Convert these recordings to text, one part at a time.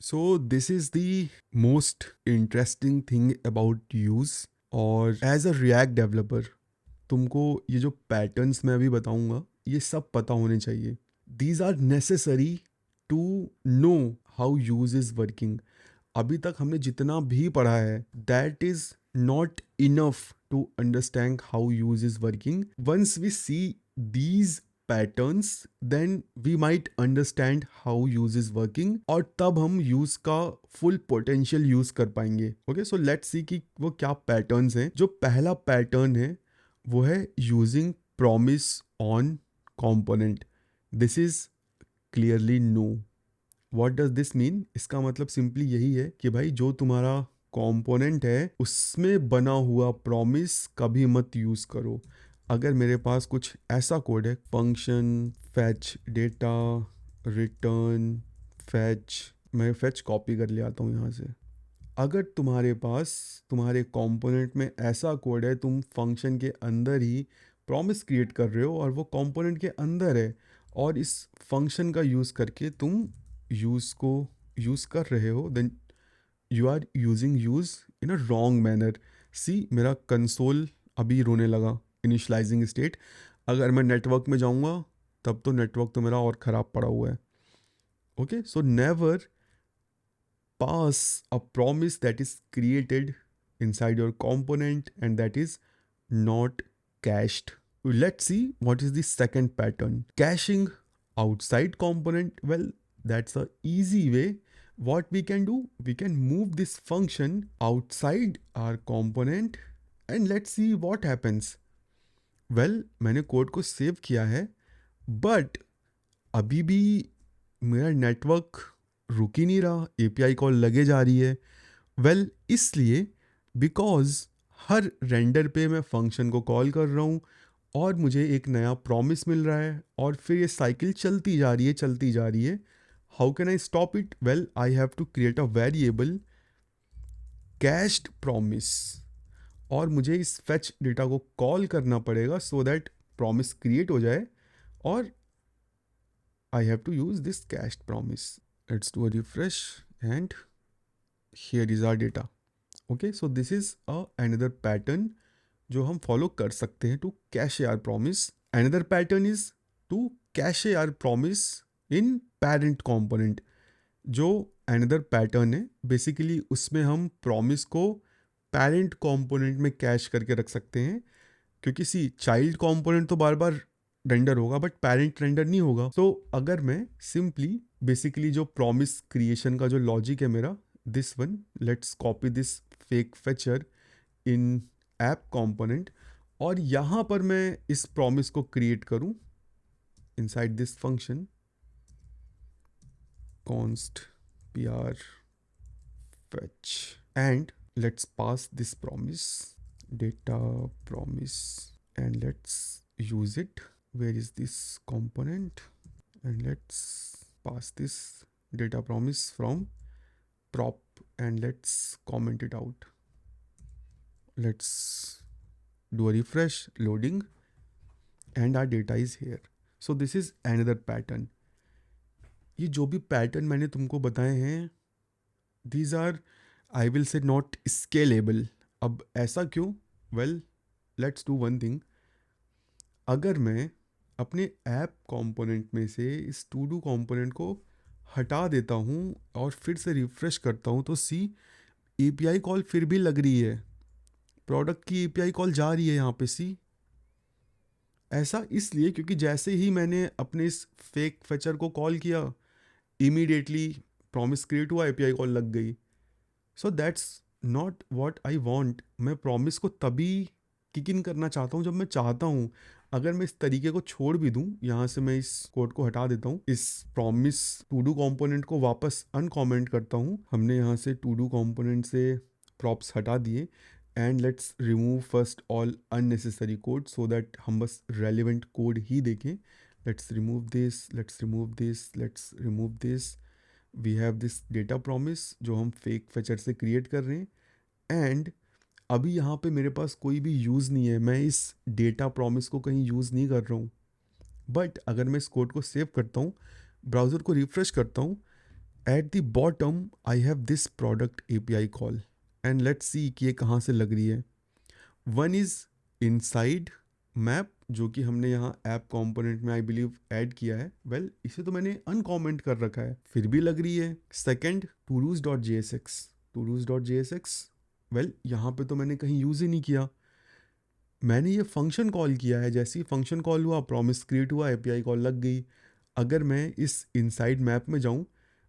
So this is the most interesting thing about use. और as a react developer तुमको ये जो patterns मैं अभी बताऊंगा ये सब पता होने चाहिए। These are necessary to know how use is working. अभी तक हमने जितना भी पढ़ा है that is not enough to understand how use is working. Once we see these patterns then we might understand how use is working, और तब हम यूज का फुल पोटेंशियल यूज कर पाएंगे। ओके, सो लेट्स सी कि वो क्या patterns हैं। जो पहला पैटर्न है वो है using promise on component. This is clearly no. What does this mean? इसका मतलब सिंपली यही है कि भाई जो तुम्हारा कंपोनेंट है उसमें बना हुआ प्रॉमिस कभी मत यूज़ करो। अगर मेरे पास कुछ ऐसा कोड है, function fetch data return fetch, मैं फैच कॉपी कर ले आता हूँ यहाँ से। अगर तुम्हारे पास तुम्हारे कंपोनेंट में ऐसा कोड है, तुम फंक्शन के अंदर ही प्रॉमिस क्रिएट कर रहे हो और वो कंपोनेंट के अंदर है, और इस फंक्शन का यूज़ करके तुम यूज़ को यूज़ कर रहे हो, then you are using use in a wrong manner. See, मेरा कंसोल अभी रोने लगा, इनिशलाइजिंग स्टेट। अगर मैं नेटवर्क में जाऊँगा तब तो नेटवर्क तो मेरा और ख़राब पड़ा हुआ है। Okay, so never pass a promise that is created inside your component and that is not cached. Let's see what is the second pattern. Caching outside component. Well, that's a easy way. What we can do, we can move this function outside our component and let's see what happens. Well, मैंने code को save किया है, but अभी भी मेरा network रुक ही नहीं रहा, एपीआई कॉल लगे जा रही है। वेल, इसलिए बिकॉज हर रेंडर पे मैं फंक्शन को कॉल कर रहा हूँ और मुझे एक नया प्रॉमिस मिल रहा है और फिर ये साइकिल चलती जा रही है चलती जा रही है। How can I stop it? Well, I have to create a variable cached promise, और मुझे इस फेच डेटा को कॉल करना पड़ेगा सो दैट प्रॉमिस क्रिएट हो जाए, और I have to use this cached promise. Let's do a refresh and here is our data. Okay, so this is another pattern जो हम फॉलो कर सकते हैं to cache our promise. Another pattern is to cache our promise in parent component. जो another pattern है basically उसमें हम promise को पेरेंट कंपोनेंट में कैश करके रख सकते हैं, क्योंकि सी चाइल्ड कंपोनेंट तो बार बार रेंडर होगा बट पेरेंट रेंडर नहीं होगा। तो अगर मैं सिंपली बेसिकली जो प्रॉमिस क्रिएशन का जो लॉजिक है मेरा, this one, let's copy this fake feature in app component, और यहाँ पर मैं इस प्रॉमिस को क्रिएट करूँ inside this function const pr fetch, and let's pass this promise data promise and let's use it. Where is this component? And let's pass this data promise from prop and let's comment it out. Let's do a refresh, loading, and our data is here. So this is another pattern. ये जो भी pattern मैंने तुमको बताए हैं these are, I will say, not scalable. अब ऐसा क्यों? Well, let's do one thing. अगर मैं अपने ऐप कंपोनेंट में से इस टू डू कंपोनेंट को हटा देता हूँ और फिर से रिफ्रेश करता हूँ तो सी, एपीआई कॉल फिर भी लग रही है, प्रोडक्ट की एपीआई कॉल जा रही है यहाँ पे। सी, ऐसा इसलिए क्योंकि जैसे ही मैंने अपने इस फेक फीचर को कॉल किया इमीडिएटली प्रॉमिस क्रिएट हुआ, एपीआई कॉल लग गई। So that's not what I want. मैं प्रॉमिस को तभी किक इन करना चाहता हूँ जब मैं चाहता हूँ। अगर मैं इस तरीके को छोड़ भी दूँ, यहाँ से मैं इस कोड को हटा देता हूँ, इस प्रॉमिस टू डू कॉम्पोनेंट को वापस अनकॉमेंट करता हूँ, हमने यहाँ से टू डू कॉम्पोनेंट से प्रॉप्स हटा दिए, and let's remove first all unnecessary code so that हम बस रेलिवेंट कोड ही देखें। Let's remove this, let's remove this, let's remove this. We have this data promise जो हम फेक फीचर से क्रिएट कर रहे हैं, एंड अभी यहाँ पे मेरे पास कोई भी यूज़ नहीं है, मैं इस डेटा प्रॉमिस को कहीं यूज़ नहीं कर रहा हूँ। बट अगर मैं इस कोड को सेव करता हूँ, ब्राउज़र को रिफ्रेश करता हूँ, at the bottom I have this product API call and let's see कि ये कहाँ से लग रही है. वन इज़ इनसाइड मैप जो कि हमने यहाँ ऐप कंपोनेंट में आई बिलीव ऐड किया है. वेल इसे तो मैंने अनकॉमेंट कर रखा है फिर भी लग रही है. सेकंड todos.jsx वेल यहाँ पे तो मैंने कहीं यूज़ ही नहीं किया. मैंने ये फंक्शन कॉल किया है, जैसे ही फंक्शन कॉल हुआ प्रॉमिस क्रिएट हुआ API कॉल लग गई. अगर मैं इस इनसाइड मैप में जाऊँ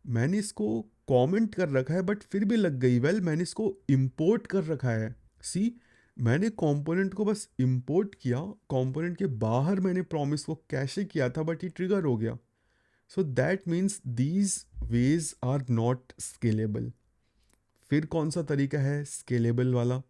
मैंने इसको कमेंट कर रखा है बट फिर भी लग गई. वेल मैंने इसको इंपोर्ट कर रखा है. सी मैंने कंपोनेंट को बस इंपोर्ट किया, कंपोनेंट के बाहर मैंने प्रॉमिस को कैशे किया था बट ये ट्रिगर हो गया. So that means these ways are not scalable. फिर कौन सा तरीका है स्केलेबल वाला?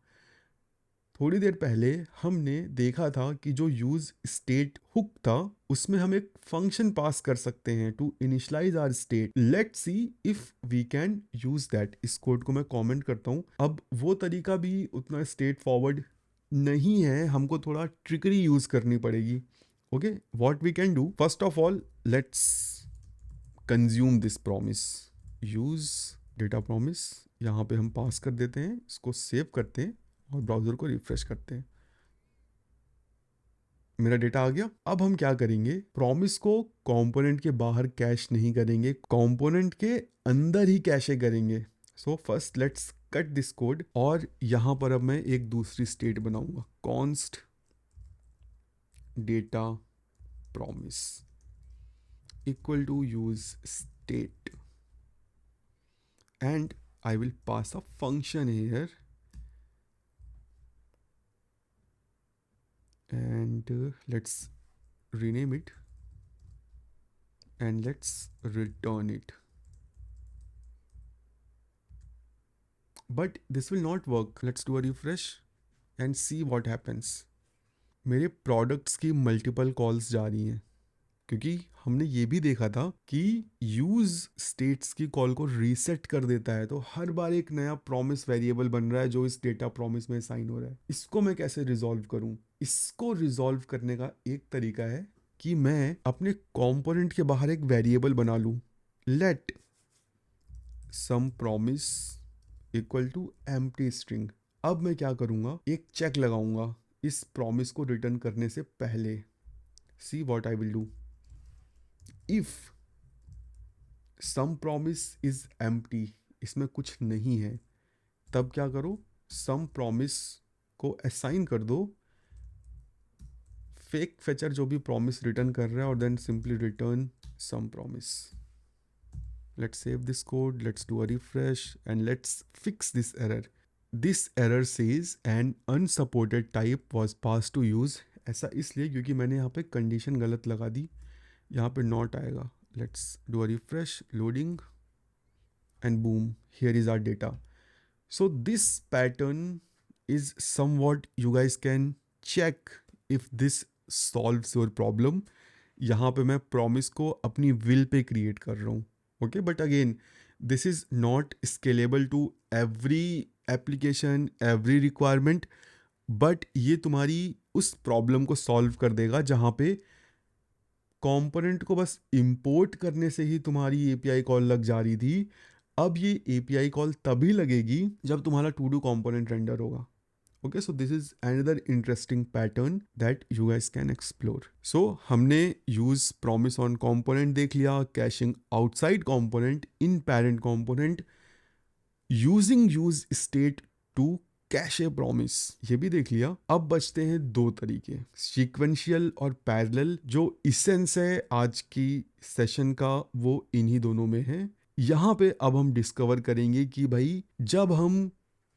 थोड़ी देर पहले हमने देखा था कि जो यूज स्टेट हुक था उसमें हम एक फंक्शन पास कर सकते हैं to initialize our state. Let's see if we can use that. इस कोड को मैं कमेंट करता हूँ. अब वो तरीका भी उतना स्ट्रेट फॉरवर्ड नहीं है, हमको थोड़ा ट्रिकरी यूज करनी पड़ेगी. Okay, what we can do, first of all let's consume this promise. Use data promise यहाँ पे हम पास कर देते हैं, इसको सेव करते हैं और ब्राउज़र को रिफ्रेश करते हैं. मेरा डेटा आ गया. अब हम क्या करेंगे, प्रॉमिस को कंपोनेंट के बाहर कैश नहीं करेंगे, कंपोनेंट के अंदर ही कैशे करेंगे. So first let's cut this code और यहाँ पर अब मैं एक दूसरी स्टेट बनाऊंगा. Const data promise equal to use state and I will pass a function here and let's rename it and let's return it. But this will not work. Let's do a refresh and see what happens. मेरे products की multiple calls जा रही हैं क्योंकि हमने ये भी देखा था कि यूज स्टेट्स की कॉल को रीसेट कर देता है. तो हर बार एक नया प्रॉमिस वेरिएबल बन रहा है जो इस डेटा प्रॉमिस में साइन हो रहा है. इसको मैं कैसे रिजॉल्व करूं? इसको रिजॉल्व करने का एक तरीका है कि मैं अपने कंपोनेंट के बाहर एक वेरिएबल बना लूं. Let some promise equal to empty string. अब मैं क्या करूंगा, एक चेक लगाऊंगा इस प्रॉमिस को रिटर्न करने से पहले. See what I will do. If some promise is empty, इसमें कुछ नहीं है, तब क्या करो, सम प्रॉमिस को असाइन कर दो फेक फेचर जो भी प्रॉमिस रिटर्न कर रहा है और then simply return some promise. Let's save this code, let's do a refresh and let's fix this error. This error says an unsupported type was pass to use. ऐसा इसलिए क्योंकि मैंने यहाँ पे कंडीशन गलत लगा दी, यहाँ पे नॉट आएगा. Let's do a refresh, loading, and boom, here is our data. So this pattern is somewhat, you guys can check if this solves your problem. यहाँ पे मैं promise को अपनी will पे create कर रहा हूँ. Okay, but again, this is not scalable to every application, every requirement, but ये तुम्हारी उस problem को solve कर देगा जहाँ पे कंपोनेंट को बस इंपोर्ट करने से ही तुम्हारी API कॉल लग जा रही थी. अब ये API कॉल तभी लगेगी जब तुम्हारा टू डू कंपोनेंट रेंडर होगा. Okay, so this is another interesting pattern that you guys can explore. So हमने यूज प्रॉमिस ऑन कंपोनेंट देख लिया, caching outside component in parent component, using use state to cache promise, ये भी देख लिया. अब बचते हैं दो तरीके, सीक्वेंशियल और पैरेलल. जो इसेंस है आज की सेशन का वो इन्हीं दोनों में है. यहाँ पे अब हम डिस्कवर करेंगे कि भाई जब हम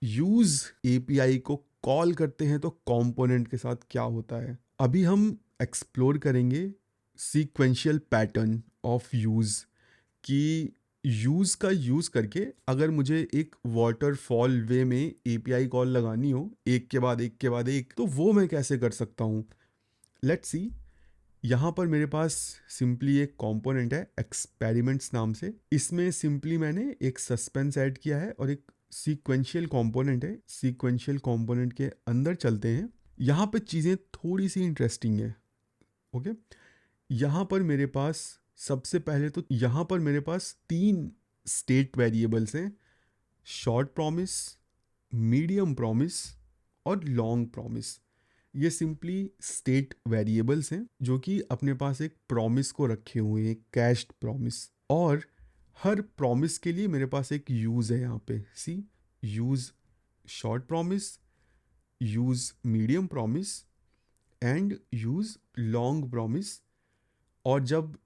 यूज API को कॉल करते हैं तो कंपोनेंट के साथ क्या होता है. अभी हम एक्सप्लोर करेंगे सीक्वेंशियल पैटर्न ऑफ यूज की यूज़ का यूज़ करके अगर मुझे एक वाटरफॉल वे में API कॉल लगानी हो एक के बाद एक के बाद एक, तो वो मैं कैसे कर सकता हूँ. Let's see. यहाँ पर मेरे पास सिंपली एक कंपोनेंट है एक्सपेरिमेंट्स नाम से. इसमें सिंपली मैंने एक सस्पेंस ऐड किया है और एक सीक्वेंशियल कंपोनेंट है. सीक्वेंशियल कंपोनेंट के अंदर चलते हैं. यहाँ पे चीज़ें थोड़ी सी इंटरेस्टिंग है. ओके, यहाँ पर मेरे पास सबसे पहले तो यहाँ पर मेरे पास 3 स्टेट वेरिएबल्स हैं, शॉर्ट प्रॉमिस, मीडियम प्रॉमिस और लॉन्ग प्रॉमिस। ये सिंपली स्टेट वेरिएबल्स हैं जो कि अपने पास एक प्रॉमिस को रखे हुए हैं, कैश्ड प्रॉमिस। और हर प्रॉमिस के लिए मेरे पास एक यूज़ है यहाँ पे। See, use short promise, use medium promise and use long promise. और जब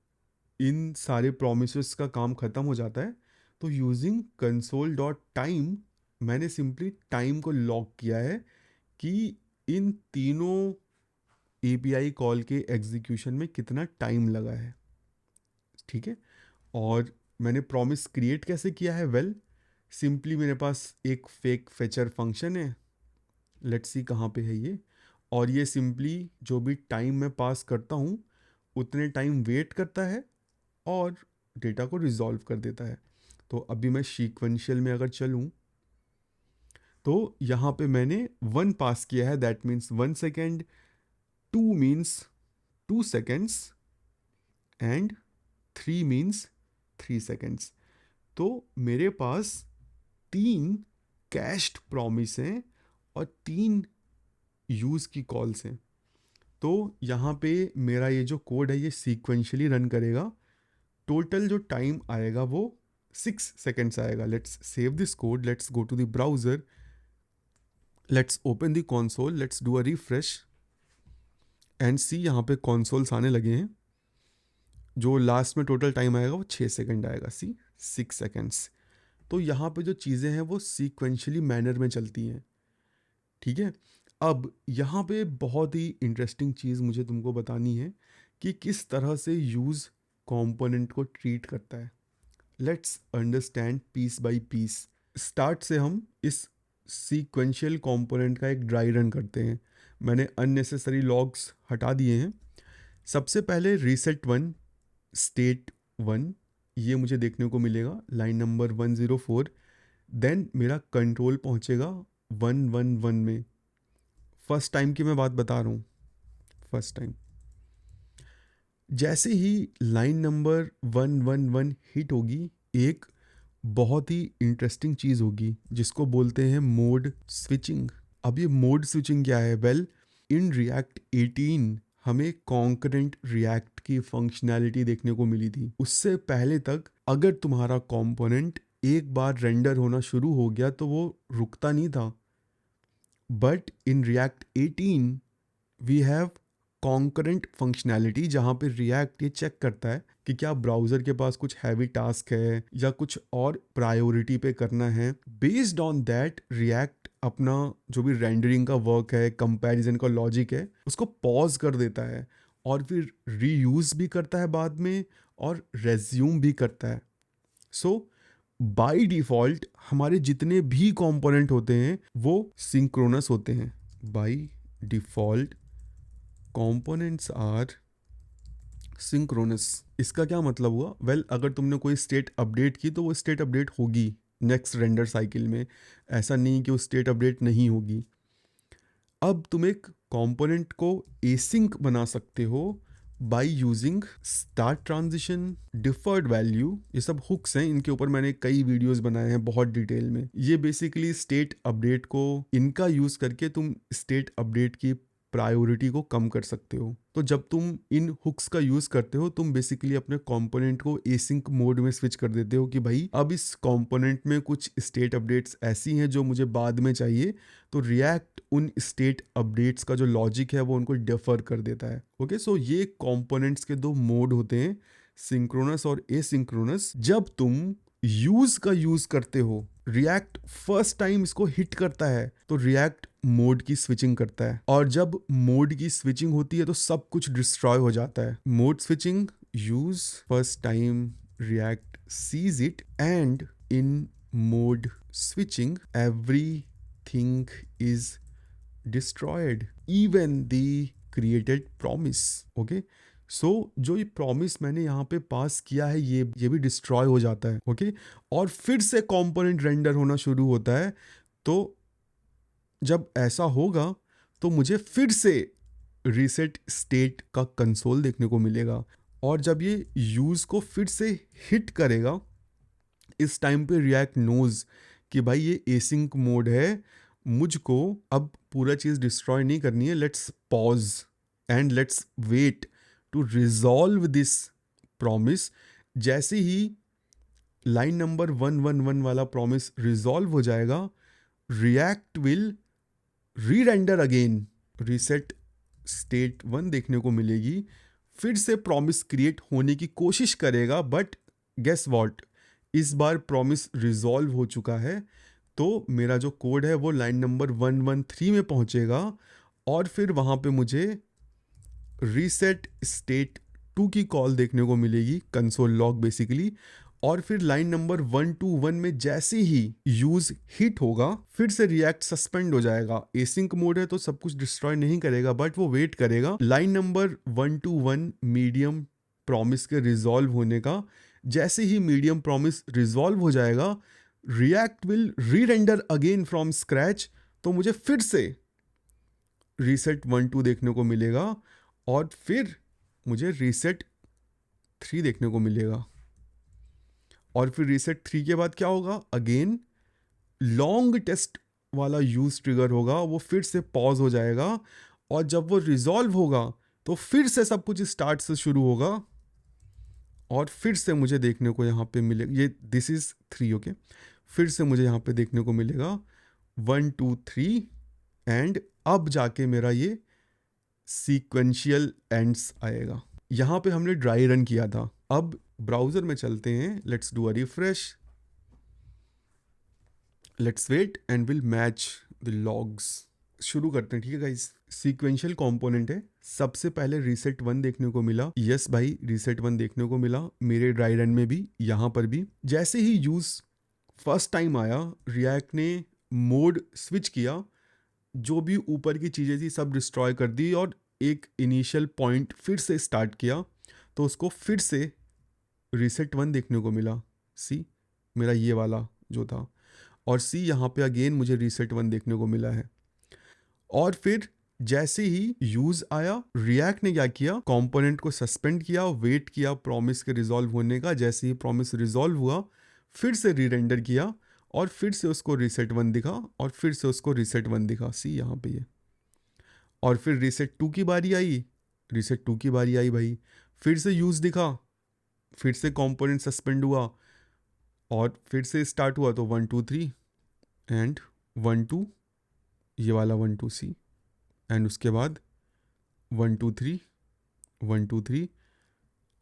इन सारे प्रोमिसेस का काम ख़त्म हो जाता है तो यूजिंग कंसोल डॉट टाइम मैंने सिंपली टाइम को लॉग किया है कि इन तीनों एपीआई कॉल के एग्जीक्यूशन में कितना टाइम लगा है। ठीक है। और मैंने प्रॉमिस क्रिएट कैसे किया है? वेल, सिंपली मेरे पास एक फेक फेचर फंक्शन है, लेट्स सी कहाँ पे है ये। और ये सिंपली जो भी टाइम मैं पास करता हूँ उतने टाइम वेट करता है और डेटा को रिजॉल्व कर देता है। तो अभी मैं सीक्वेंशियल में अगर चलूँ तो यहाँ पे मैंने 1 पास किया है, that means 1 second, 2 means 2 seconds and 3 means 3 seconds. तो मेरे पास 3 कैश्ड प्रॉमिस हैं और 3 यूज़ की कॉल्स हैं। तो यहाँ पे मेरा ये जो कोड है ये सीक्वेंशियली रन करेगा। टोटल जो टाइम आएगा वो 6 सेकेंड्स आएगा। Let's save this code, let's go to the browser, let's open the console, let's do a refresh and see. यहाँ पे कंसोल्स आने लगे हैं। जो लास्ट में टोटल टाइम आएगा वो 6 सेकेंड आएगा। सी, 6 सेकेंड्स। तो यहाँ पे जो चीज़ें हैं वो सीक्वेंशियली मैनर में चलती हैं। ठीक है। अब यहाँ पे बहुत ही इंटरेस्टिंग चीज़ मुझे तुमको बतानी है कि किस तरह से यूज़ कंपोनेंट को ट्रीट करता है। Let's understand piece by piece. Start से हम इस सीक्वेंशियल कंपोनेंट का एक ड्राई रन करते हैं। मैंने अननेसेसरी लॉग्स हटा दिए हैं। सबसे पहले रीसेट 1 स्टेट 1 ये मुझे देखने को मिलेगा लाइन नंबर 104। देन मेरा कंट्रोल पहुंचेगा 111 में। फर्स्ट टाइम की मैं बात बता रहा हूँ, फर्स्ट टाइम। जैसे ही लाइन नंबर 111 हिट होगी, एक बहुत ही इंटरेस्टिंग चीज़ होगी जिसको बोलते हैं मोड स्विचिंग। अब ये मोड स्विचिंग क्या है? वेल, इन रिएक्ट 18 हमें कॉन्करेंट रिएक्ट की फंक्शनैलिटी देखने को मिली थी। उससे पहले तक अगर तुम्हारा कंपोनेंट एक बार रेंडर होना शुरू हो गया तो वो रुकता नहीं था। But in React 18 we have concurrent functionality जहाँ पे रिएक्ट ये चेक करता है कि क्या ब्राउज़र के पास कुछ हैवी टास्क है या कुछ और प्रायोरिटी पे करना है। बेस्ड ऑन दैट रिएक्ट अपना जो भी रेंडरिंग का वर्क है, कंपैरिजन का लॉजिक है, उसको पॉज कर देता है और फिर रीयूज़ भी करता है बाद में और रेज्यूम भी करता है। सो बाय डिफ़ॉल्ट हमारे जितने भी कंपोनेंट होते हैं वो सिंक्रोनस होते हैं। By default components are synchronous. इसका क्या मतलब हुआ? वेल, अगर तुमने कोई स्टेट अपडेट की तो वो स्टेट अपडेट होगी नेक्स्ट रेंडर साइकिल में। ऐसा नहीं कि वो स्टेट अपडेट नहीं होगी। अब तुम एक कंपोनेंट को एसिंक बना सकते हो by using start transition, deferred value. ये सब हुक्स हैं, इनके ऊपर मैंने कई वीडियोस बनाए हैं बहुत डिटेल में। ये बेसिकली स्टेट अपडेट को, इनका यूज़ करके तुम स्टेट अपडेट की प्रायोरिटी को कम कर सकते हो। तो जब तुम इन हुक्स का यूज़ करते हो तुम बेसिकली अपने कंपोनेंट को एसिंक मोड में स्विच कर देते हो कि भाई अब इस कंपोनेंट में कुछ स्टेट अपडेट्स ऐसी हैं जो मुझे बाद में चाहिए। तो रिएक्ट उन स्टेट अपडेट्स का जो लॉजिक है वो उनको डिफर कर देता है। ओके, सो ये कंपोनेंट्स के 2 मोड होते हैं, सिंक्रोनस और एसिंक्रोनस। जब तुम यूज का यूज करते हो, रिएक्ट फर्स्ट टाइम इसको हिट करता है तो रिएक्ट मोड की स्विचिंग करता है, और जब मोड की स्विचिंग होती है तो सब कुछ डिस्ट्रॉय हो जाता है। Mode switching, use first time React sees it, and in mode switching everything is destroyed, even the created promise. Okay, so जो ये प्रॉमिस मैंने यहाँ पे पास किया है ये भी डिस्ट्रॉय हो जाता है। ओके, और फिर से कंपोनेंट रेंडर होना शुरू होता है। तो जब ऐसा होगा तो मुझे फिर से रीसेट स्टेट का कंसोल देखने को मिलेगा, और जब ये यूज़ को फिर से हिट करेगा इस टाइम पे रिएक्ट नोज कि भाई ये एसिंक मोड है, मुझको अब पूरा चीज़ डिस्ट्रॉय नहीं करनी है, let's pause and let's wait to resolve this promise. जैसे ही लाइन नंबर 111 वाला प्रॉमिस रिजॉल्व हो जाएगा, React will rerender again, reset state 1 देखने को मिलेगी, फिर से प्रॉमिस क्रिएट होने की कोशिश करेगा, बट गेस व्हाट, इस बार प्रॉमिस रिजॉल्व हो चुका है। तो मेरा जो कोड है वो लाइन नंबर 113 में पहुंचेगा और फिर वहाँ पे मुझे रीसेट स्टेट 2 की कॉल देखने को मिलेगी, कंसोल लॉग बेसिकली। और फिर लाइन नंबर 121 में जैसे ही यूज हिट होगा, फिर से रिएक्ट सस्पेंड हो जाएगा। एसिंक मोड है तो सब कुछ डिस्ट्रॉय नहीं करेगा, बट वो वेट करेगा लाइन नंबर 121 मीडियम प्रॉमिस के रिजॉल्व होने का। जैसे ही मीडियम प्रॉमिस रिजॉल्व हो जाएगा, React will rerender again from scratch, तो मुझे फिर से रीसेट 1-2 देखने को मिलेगा और फिर मुझे रीसेट 3 देखने को मिलेगा। और फिर रीसेट 3 के बाद क्या होगा, अगेन लॉन्ग टेस्ट वाला यूज ट्रिगर होगा, वो फिर से पॉज हो जाएगा और जब वो रिजॉल्व होगा तो फिर से सब कुछ स्टार्ट से शुरू होगा और फिर से मुझे देखने को यहाँ पे मिलेगा, ये दिस इज 3, ओके। फिर से मुझे यहाँ पे देखने को मिलेगा 1 2 3 एंड अब जाके मेरा ये सीक्वेंशियल एंड्स आएगा। यहाँ पे हमने ड्राई रन किया था, अब ब्राउजर में चलते हैं, let's do a refresh, let's wait and will match the logs. शुरू करते हैं, ठीक है गाइस। सीक्वेंशियल कंपोनेंट है, सबसे पहले रीसेट 1 देखने को मिला, यस भाई रीसेट 1 देखने को मिला मेरे ड्राई रन में भी, यहाँ पर भी। जैसे ही यूज फर्स्ट टाइम आया, रिएक्ट ने मोड स्विच किया, जो भी ऊपर की चीज़ें थी सब डिस्ट्रॉय कर दी और एक इनिशियल पॉइंट फिर से स्टार्ट किया, तो उसको फिर से रीसेट 1 देखने को मिला, सी मेरा ये वाला जो था, और सी यहाँ पे अगेन मुझे रीसेट 1 देखने को मिला है। और फिर जैसे ही यूज आया, रिएक्ट ने क्या किया, कंपोनेंट को सस्पेंड किया, वेट किया प्रॉमिस के रिजॉल्व होने का। जैसे ही प्रॉमिस रिजॉल्व हुआ, फिर से री-रेंडर किया और फिर से उसको रीसेट 1 दिखा और फिर से उसको रीसेट 1 दिखा, सी यहाँ पे ये। और फिर रीसेट 2 की बारी आई, रीसेट 2 की बारी आई भाई, फिर से यूज दिखा, फिर से कंपोनेंट सस्पेंड हुआ और फिर से स्टार्ट हुआ, तो 1 2 3 एंड 1 2, ये वाला 1 2 सी, एंड उसके बाद 1 2 3 1 2 3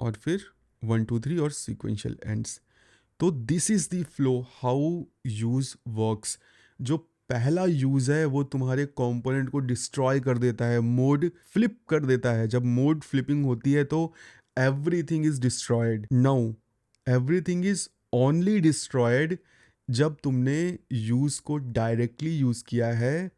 और फिर 1 2 3 और सीक्वेंशियल एंड्स। तो this is the flow how use works. जो पहला यूज है वो तुम्हारे कंपोनेंट को डिस्ट्रॉय कर देता है, मोड फ्लिप कर देता है। जब मोड फ्लिपिंग होती है तो everything is destroyed. Now everything is only destroyed जब तुमने यूज को डायरेक्टली यूज किया है।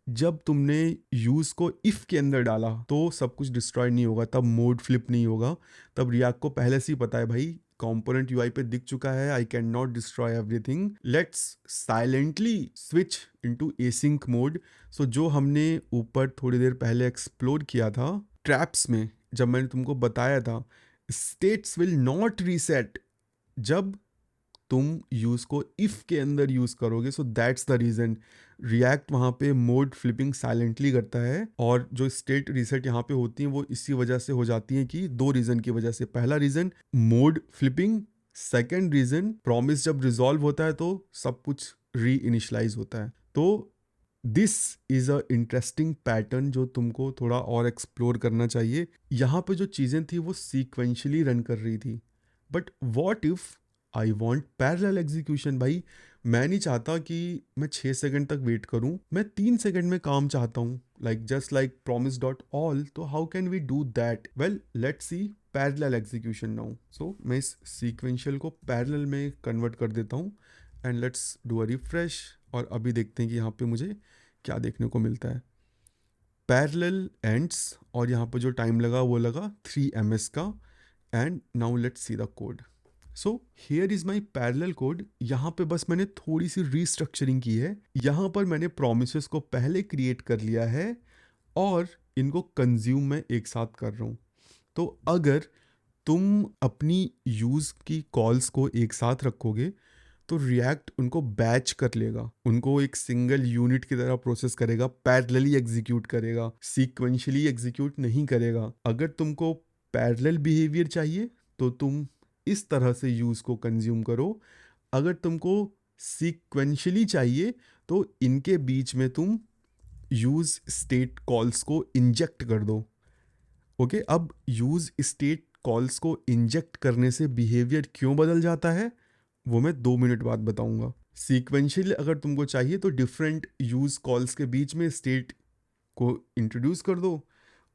जब तुमने यूज को इफ के अंदर डाला तो सब कुछ डिस्ट्रॉय नहीं होगा, तब मोड फ्लिप नहीं होगा। तब रिएक्ट को पहले से ही पता है भाई कंपोनेंट यूआई पे दिख चुका है, I can not destroy everything, let's silently switch into async mode. So जो हमने ऊपर थोड़ी देर पहले एक्सप्लोर किया था ट्रैप्स में, जब मैंने तुमको बताया था स्टेट्स विल नॉट रीसेट जब तुम यूज को इफ के अंदर यूज करोगे, so that's the reason React वहाँ पे मोड फ्लिपिंग साइलेंटली करता है। और जो स्टेट रीसेट यहाँ पे होती हैं वो इसी वजह से हो जाती हैं कि 2 रीजन की वजह से। पहला reason mode flipping, second reason promise जब रिजॉल्व होता है तो सब कुछ री इनिशलाइज होता है। तो this is a interesting pattern जो तुमको थोड़ा और एक्सप्लोर करना चाहिए। यहाँ पे जो चीज़ें थी वो सीक्वेंशियली रन कर रही थी, but what if I want parallel execution. भाई मैं नहीं चाहता कि मैं 6 सेकंड तक वेट करूं, मैं 3 सेकंड में काम चाहता हूं, like just like promise dot all. तो how can we do that? Well let's see parallel execution now. So मैं इस सीक्वेंशियल को पैरेलल में कन्वर्ट कर देता हूं and let's do a refresh. और अभी देखते हैं कि यहाँ पे मुझे क्या देखने को मिलता है। पैरेलल एंड्स, और यहाँ पे जो टाइम लगा वो लगा 3 ms का। And now let's see the code. So here is my parallel code. यहाँ पे बस मैंने थोड़ी सी रीस्ट्रक्चरिंग की है। यहाँ पर मैंने प्रोमिसेस को पहले क्रिएट कर लिया है और इनको कंज्यूम मैं एक साथ कर रहा हूँ। तो अगर तुम अपनी यूज़ की कॉल्स को एक साथ रखोगे तो रिएक्ट उनको बैच कर लेगा, उनको एक सिंगल यूनिट की तरह प्रोसेस करेगा, पैरेलली एग्जीक्यूट करेगा, सीक्वेंशियली एग्जीक्यूट नहीं करेगा। अगर तुमको पैरेलल बिहेवियर चाहिए तो तुम इस तरह से यूज को कंज्यूम करो, अगर तुमको सीक्वेंशियली चाहिए तो इनके बीच में तुम यूज स्टेट कॉल्स को इंजेक्ट कर दो। ओके, अब यूज स्टेट कॉल्स को इंजेक्ट करने से बिहेवियर क्यों बदल जाता है वो मैं 2 मिनट बाद बताऊंगा। सीक्वेंशियल अगर तुमको चाहिए तो डिफरेंट यूज कॉल्स के बीच में स्टेट को इंट्रोड्यूस कर दो,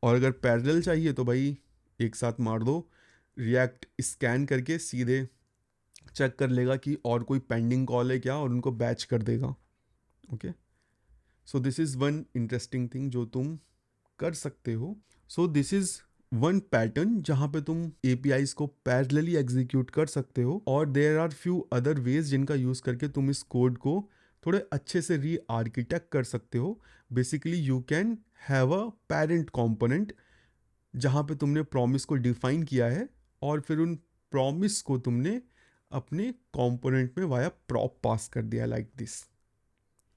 और अगर पैरेलल चाहिए तो भाई एक साथ मार दो। रिएक्ट स्कैन करके सीधे चेक कर लेगा कि और कोई पेंडिंग कॉल है क्या, और उनको बैच कर देगा। Okay, so this is one interesting thing जो तुम कर सकते हो। So this is one pattern जहाँ पे तुम APIs को पैरेलली एग्जीक्यूट कर सकते हो, और there are few other ways जिनका यूज़ करके तुम इस कोड को थोड़े अच्छे से री आर्किटेक्ट कर सकते हो। Basically you can have a parent component जहाँ पे तुमने प्रॉमिस को डिफाइन किया है, और फिर उन प्रॉमिस को तुमने अपने कंपोनेंट में वाया प्रॉप पास कर दिया like this.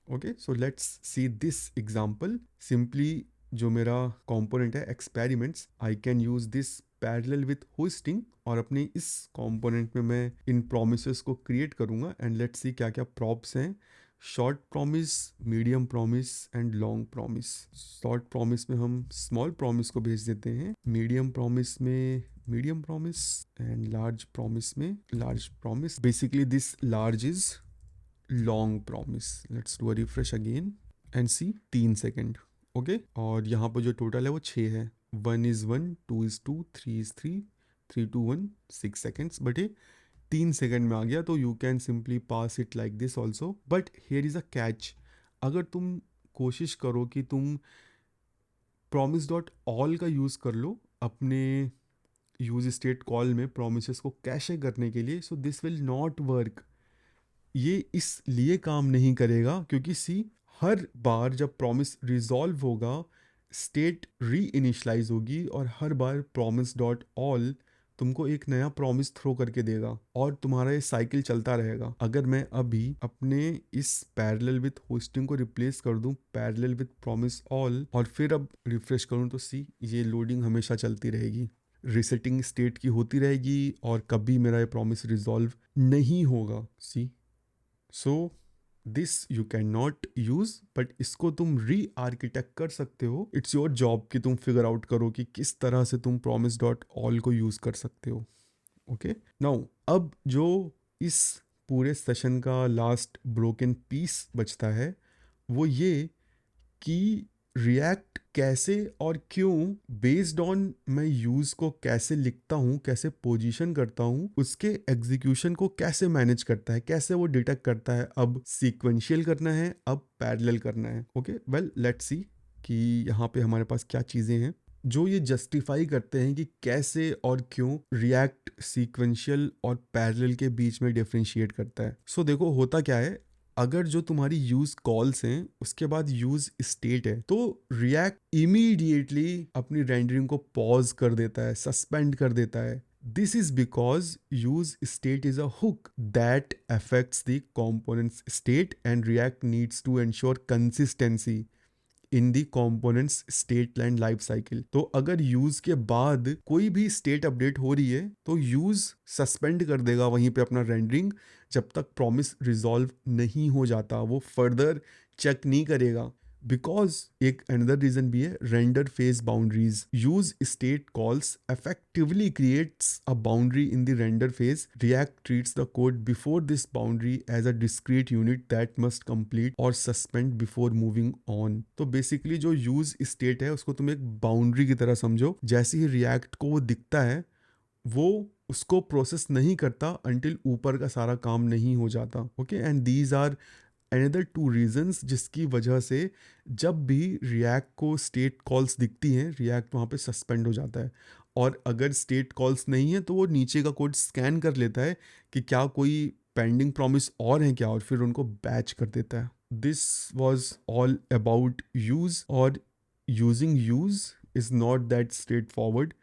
Okay, so let's see this example. Simply जो मेरा कंपोनेंट है experiments, I can use this parallel with hosting, और अपने इस कंपोनेंट में मैं इन प्रोमिसेस को क्रिएट करूँगा। एंड लेट्स सी क्या क्या प्रॉप्स हैं। Short promise, medium promise and long promise. Short promise में हम स्मॉल प्रॉमिस को भेज देते हैं, मीडियम प्रॉमिस में medium promise, and large promise में large promise. Basically this large is long promise. Let's do a refresh again and see 3 second. Okay, और यहाँ पर जो टोटल है वो 6 है। 1 is 1, 2 is 2, 3 is 3, 3 to 1, 6 seconds, but ये 3 सेकेंड में आ गया। तो you can simply pass it like this also, but here is a catch. अगर तुम कोशिश करो कि तुम promise.all का यूज़ कर लो अपने यूज स्टेट कॉल में प्रोमिसेस को कैशे करने के लिए, so this will not work. ये इसलिए काम नहीं करेगा क्योंकि सी, हर बार जब प्रॉमिस रिजॉल्व होगा स्टेट री इनिशलाइज होगी, और हर बार promise.all तुमको एक नया प्रॉमिस थ्रो करके देगा, और तुम्हारा ये साइकिल चलता रहेगा। अगर मैं अभी अपने इस पैरेलल विथ होस्टिंग को रिप्लेस कर दूं पैरेलल विथ promise.all, और फिर अब रिफ्रेश करूं, तो सी ये लोडिंग हमेशा चलती रहेगी, रिसेटिंग स्टेट की होती रहेगी, और कभी मेरा ये प्रॉमिस रिजॉल्व नहीं होगा। See, so this you can not use, but इसको तुम री आर्किटेक्ट कर सकते हो। इट्स योर जॉब कि तुम फिगर आउट करो कि किस तरह से तुम promise.all को यूज कर सकते हो। ओके, नाउ अब जो इस पूरे सेशन का लास्ट ब्रोकन पीस बचता है वो ये कि रिएक्ट कैसे और क्यों, बेस्ड ऑन मैं यूज़ को कैसे लिखता हूँ, कैसे पोजीशन करता हूँ, उसके एग्जीक्यूशन को कैसे मैनेज करता है, कैसे वो डिटेक्ट करता है अब सीक्वेंशियल करना है, अब पैरेलल करना है। ओके, वेल लेट्स सी कि यहाँ पे हमारे पास क्या चीज़ें हैं जो ये जस्टिफाई करते हैं कि कैसे और क्यों रिएक्ट सीक्वेंशियल और पैरेलल के बीच में डिफरेंशिएट करता है। सो देखो होता क्या है, अगर जो तुम्हारी यूज कॉल्स हैं उसके बाद यूज स्टेट है, तो रिएक्ट इमीडिएटली अपनी रेंडरिंग को पॉज कर देता है, सस्पेंड कर देता है। This is because use state is a hook that affects the component's state, and React needs to ensure consistency in the components state line life cycle. तो अगर यूज के बाद कोई भी स्टेट अपडेट हो रही है तो यूज सस्पेंड कर देगा वहीं पे अपना रेंडरिंग, जब तक प्रॉमिस रिजॉल्व नहीं हो जाता वो फर्दर चेक नहीं करेगा। बिकॉज एक अनदर रीजन भी है, render phase boundaries. Use state calls effectively creates a boundary in the render phase. React treats the code before this boundary as a discrete unit that must complete or suspend before moving on. तो basically जो use state है उसको तुम एक boundary की तरह समझो, जैसे ही रिएक्ट को वो दिखता है वो उसको प्रोसेस नहीं करता अंटिल ऊपर का सारा काम नहीं हो जाता। Okay, and these are another 2 reasons जिसकी वजह से जब भी रिएक्ट को स्टेट कॉल्स दिखती हैं रिएक्ट वहाँ पे सस्पेंड हो जाता है, और अगर स्टेट कॉल्स नहीं है तो वो नीचे का कोड स्कैन कर लेता है कि क्या कोई पेंडिंग प्रॉमिस और है क्या, और फिर उनको बैच कर देता है। This was all about use, और using use is not that straight forward.